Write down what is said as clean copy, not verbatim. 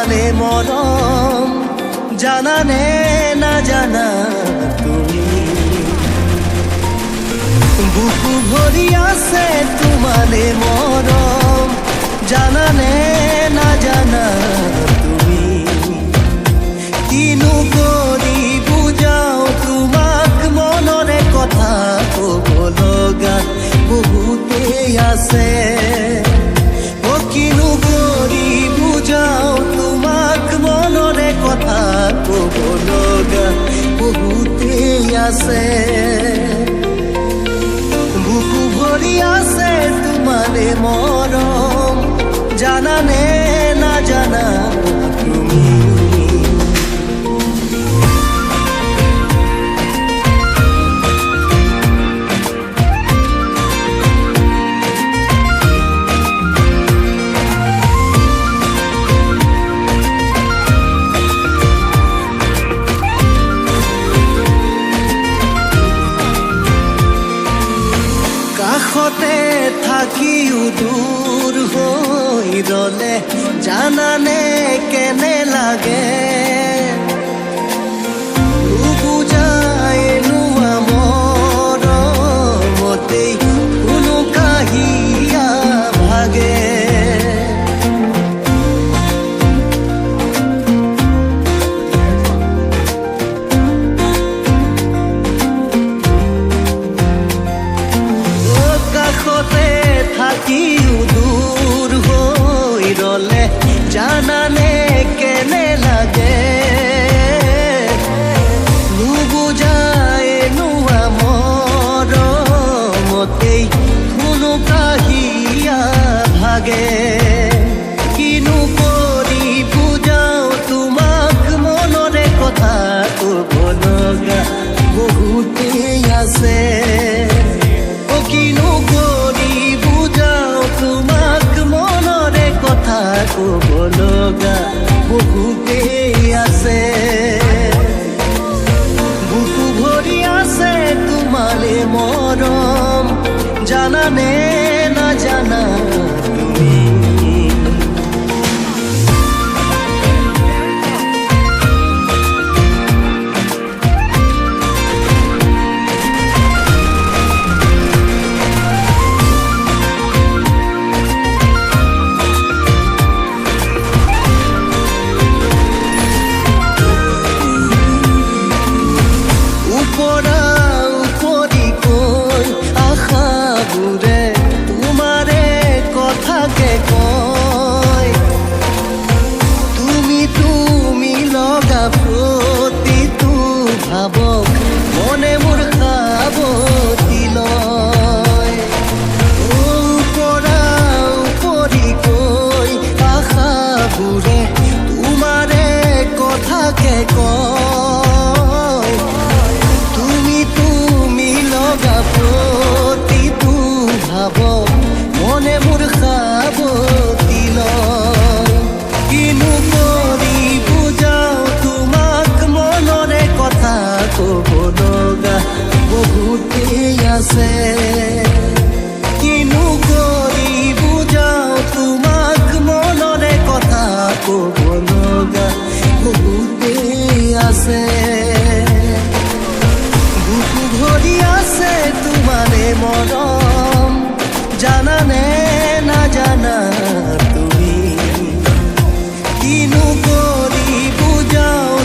তোমারে মরম জানানে না জানা তুমি বুকু ভরি আছে তোমারে মরম জানানে না জানা তুমি কিনু করি বুঝাও তোমাক মনরে কথা কব লগা বহুতে আছে ও কিনু করি বুঝাও তোমাক মনরে কথা কব লগা বহুতে আছে বুকু ভরি আছে তোমারে মরম জানানে না জানা তুমি কাষতে থাকিও দূৰ হৈ ৰলে জানানে কেনে লাগে নুবুজাই নোৱা মৰমতেই কোনো কাহিয়া ভাগে থাকিও দূৰ হৈ ৰলে জানানে কেনে লাগে নুবুজাই নোৱা মৰমতেই কোনো কাহিয়া ভাগে কিনো কৰি বুজাও তোমাক মনৰে কথা কব লগা বহুতেই আছে ও কিনো কব লগা বহুতেই আছে বুকু ভৰি আছে তোমাৰে মৰম জানানে না জানা তুমি তোমাৰে কথাকে কয় তুমি লগা প্ৰতিটো ভাবক মনে মোৰ খাবতি লয় উপৰি কৈ আশাবোৰে তোমাৰে কথাকে কয় তুমি লগা প্ৰতিটো ভাবক মনে মোৰ খাবতি লয় কিনো কৰি বুজাও তোমাক মনৰে কথা কব লগা বহুতেই আছে।